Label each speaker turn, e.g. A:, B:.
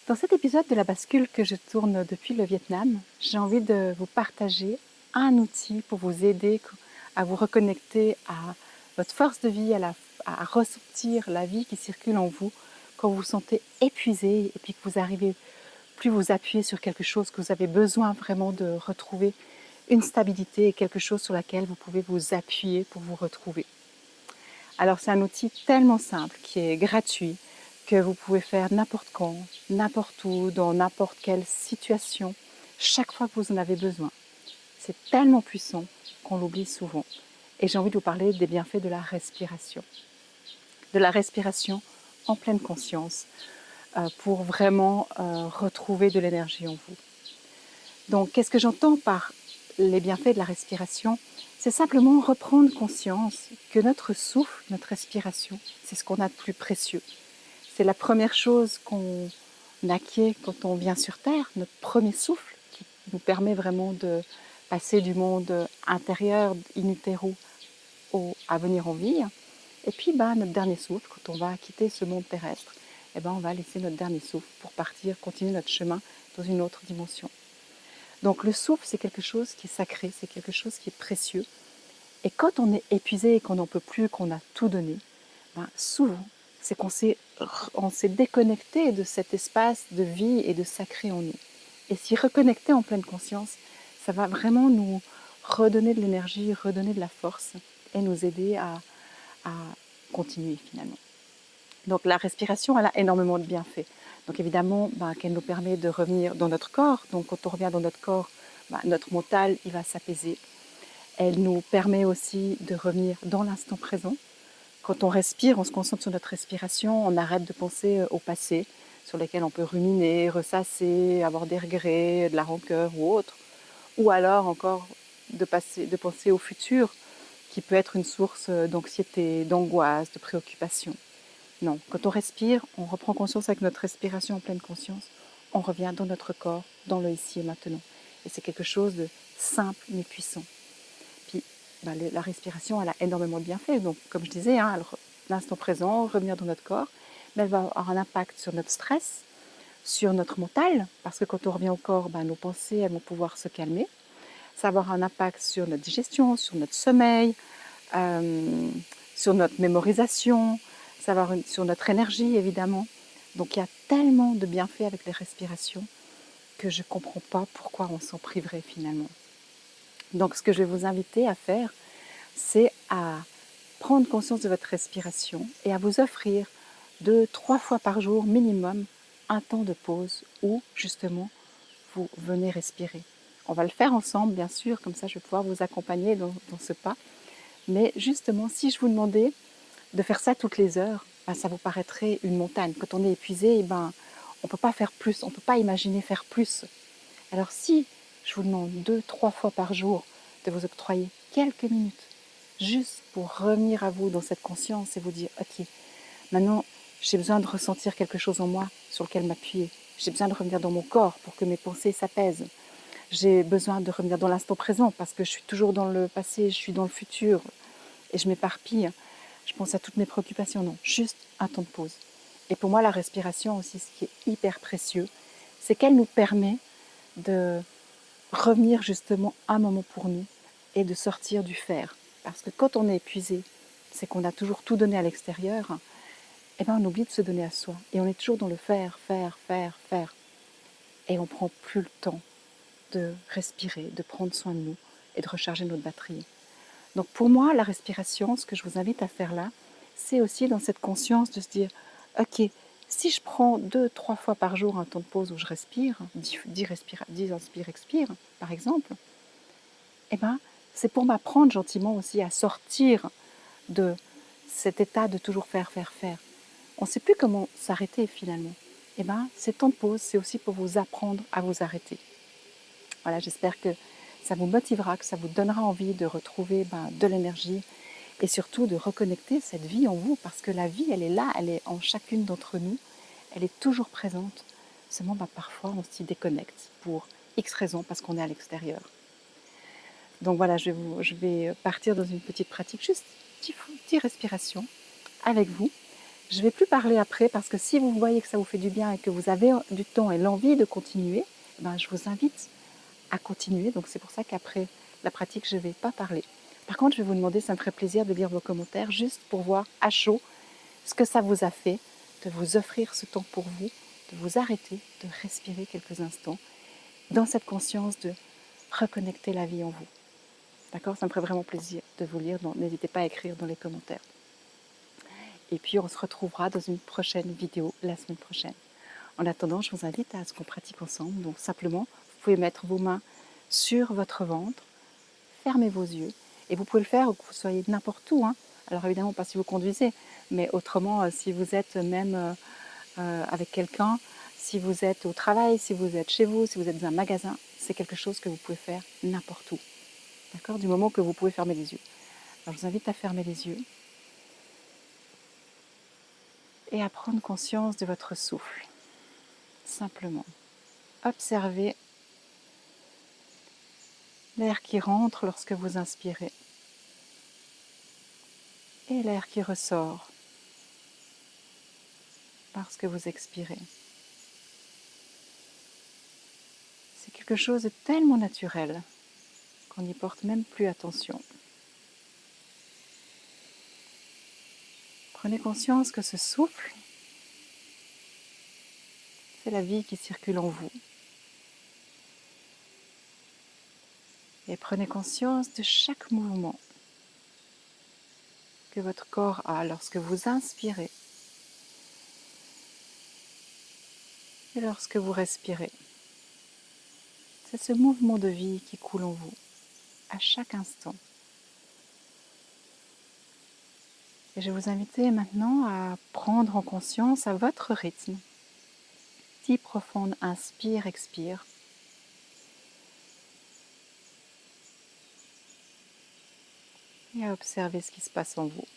A: Dans cet épisode de la bascule que je tourne depuis le Vietnam, j'ai envie de vous partager un outil pour vous aider à vous reconnecter à votre force de vie, à ressentir la vie qui circule en vous quand vous vous sentez épuisé et puis que vous arrivez plus vous appuyer sur quelque chose, que vous avez besoin vraiment de retrouver une stabilité et quelque chose sur laquelle vous pouvez vous appuyer pour vous retrouver. Alors c'est un outil tellement simple qui est gratuit que vous pouvez faire n'importe quand, n'importe où, dans n'importe quelle situation, chaque fois que vous en avez besoin. C'est tellement puissant qu'on l'oublie souvent. Et j'ai envie de vous parler des bienfaits de la respiration. De la respiration en pleine conscience pour vraiment retrouver de l'énergie en vous. Donc qu'est-ce que j'entends par les bienfaits de la respiration? C'est simplement reprendre conscience que notre souffle, notre respiration, c'est ce qu'on a de plus précieux. C'est la première chose qu'on acquiert quand on vient sur Terre, notre premier souffle qui nous permet vraiment de passer du monde intérieur, in utero, à venir en vie. Et puis notre dernier souffle, quand on va quitter ce monde terrestre, on va laisser notre dernier souffle pour partir, continuer notre chemin dans une autre dimension. Donc le souffle, c'est quelque chose qui est sacré, c'est quelque chose qui est précieux. Et quand on est épuisé et qu'on n'en peut plus, qu'on a tout donné, souvent, c'est qu'on s'est déconnecté de cet espace de vie et de sacré en nous. Et s'y reconnecter en pleine conscience, ça va vraiment nous redonner de l'énergie, redonner de la force et nous aider à continuer finalement. Donc la respiration, elle a énormément de bienfaits. Donc évidemment, qu'elle nous permet de revenir dans notre corps. Donc quand on revient dans notre corps, notre mental, il va s'apaiser. Elle nous permet aussi de revenir dans l'instant présent. Quand on respire, on se concentre sur notre respiration, on arrête de penser au passé, sur lequel on peut ruminer, ressasser, avoir des regrets, de la rancœur ou autre. Ou alors encore de penser au futur, qui peut être une source d'anxiété, d'angoisse, de préoccupation. Non, quand on respire, on reprend conscience avec notre respiration en pleine conscience, on revient dans notre corps, dans le ici et maintenant. Et c'est quelque chose de simple mais puissant. Puis la respiration, elle a énormément de bienfaits. Donc, comme je disais, l'instant présent, revenir dans notre corps, mais elle va avoir un impact sur notre stress, sur notre mental, parce que quand on revient au corps, nos pensées elles vont pouvoir se calmer. Ça va avoir un impact sur notre digestion, sur notre sommeil, sur notre mémorisation, ça va avoir sur notre énergie, évidemment. Donc, il y a tellement de bienfaits avec les respirations que je ne comprends pas pourquoi on s'en priverait finalement. Donc, ce que je vais vous inviter à faire, c'est à prendre conscience de votre respiration et à vous offrir 2-3 fois par jour minimum un temps de pause où justement vous venez respirer. On va le faire ensemble, bien sûr, comme ça je vais pouvoir vous accompagner dans ce pas. Mais justement, si je vous demandais de faire ça toutes les heures, ça vous paraîtrait une montagne. Quand on est épuisé, on ne peut pas faire plus, on ne peut pas imaginer faire plus. Alors si je vous demande 2-3 fois par jour de vous octroyer quelques minutes, juste pour revenir à vous dans cette conscience et vous dire « Ok, maintenant j'ai besoin de ressentir quelque chose en moi sur lequel m'appuyer. J'ai besoin de revenir dans mon corps pour que mes pensées s'apaisent. J'ai besoin de revenir dans l'instant présent parce que je suis toujours dans le passé, je suis dans le futur et je m'éparpille. Je pense à toutes mes préoccupations. Non, juste un temps de pause. Et pour moi, la respiration aussi, ce qui est hyper précieux, c'est qu'elle nous permet de revenir justement un moment pour nous et de sortir du faire. Parce que quand on est épuisé, c'est qu'on a toujours tout donné à l'extérieur, on oublie de se donner à soi. Et on est toujours dans le faire. Et on ne prend plus le temps de respirer, de prendre soin de nous et de recharger notre batterie. Donc pour moi, la respiration, ce que je vous invite à faire là, c'est aussi dans cette conscience de se dire, ok, si je prends 2-3 fois par jour un temps de pause où je respire, 10 inspire, expire, par exemple, c'est pour m'apprendre gentiment aussi à sortir de cet état de toujours faire. On ne sait plus comment s'arrêter finalement. Ces temps de pause, c'est aussi pour vous apprendre à vous arrêter. Voilà, j'espère que ça vous motivera, que ça vous donnera envie de retrouver de l'énergie et surtout de reconnecter cette vie en vous, parce que la vie, elle est là, elle est en chacune d'entre nous, elle est toujours présente. Seulement, parfois, on s'y déconnecte pour X raisons, parce qu'on est à l'extérieur. Donc voilà, je vais partir dans une petite pratique, juste 10 respirations avec vous. Je ne vais plus parler après parce que si vous voyez que ça vous fait du bien et que vous avez du temps et l'envie de continuer, ben je vous invite à continuer. Donc c'est pour ça qu'après la pratique, je ne vais pas parler. Par contre, je vais vous demander, ça me ferait plaisir de lire vos commentaires juste pour voir à chaud ce que ça vous a fait, de vous offrir ce temps pour vous, de vous arrêter, de respirer quelques instants dans cette conscience de reconnecter la vie en vous. D'accord? Ça me ferait vraiment plaisir de vous lire. Donc n'hésitez pas à écrire dans les commentaires. Et puis on se retrouvera dans une prochaine vidéo la semaine prochaine. En attendant, je vous invite à ce qu'on pratique ensemble. Donc simplement, vous pouvez mettre vos mains sur votre ventre, fermez vos yeux et vous pouvez le faire que vous soyez n'importe où. Alors évidemment pas si vous conduisez, mais autrement si vous êtes même avec quelqu'un, si vous êtes au travail, si vous êtes chez vous, si vous êtes dans un magasin, c'est quelque chose que vous pouvez faire n'importe où. D'accord? Du moment que vous pouvez fermer les yeux. Alors je vous invite à fermer les yeux et à prendre conscience de votre souffle. Simplement. Observez l'air qui rentre lorsque vous inspirez et l'air qui ressort lorsque vous expirez. C'est quelque chose de tellement naturel qu'on n'y porte même plus attention. Prenez conscience que ce souffle, c'est la vie qui circule en vous. Et prenez conscience de chaque mouvement que votre corps a lorsque vous inspirez et lorsque vous respirez. C'est ce mouvement de vie qui coule en vous, à chaque instant. Et je vais vous inviter maintenant à prendre en conscience à votre rythme. 10 profondes inspire, expire. Et à observer ce qui se passe en vous.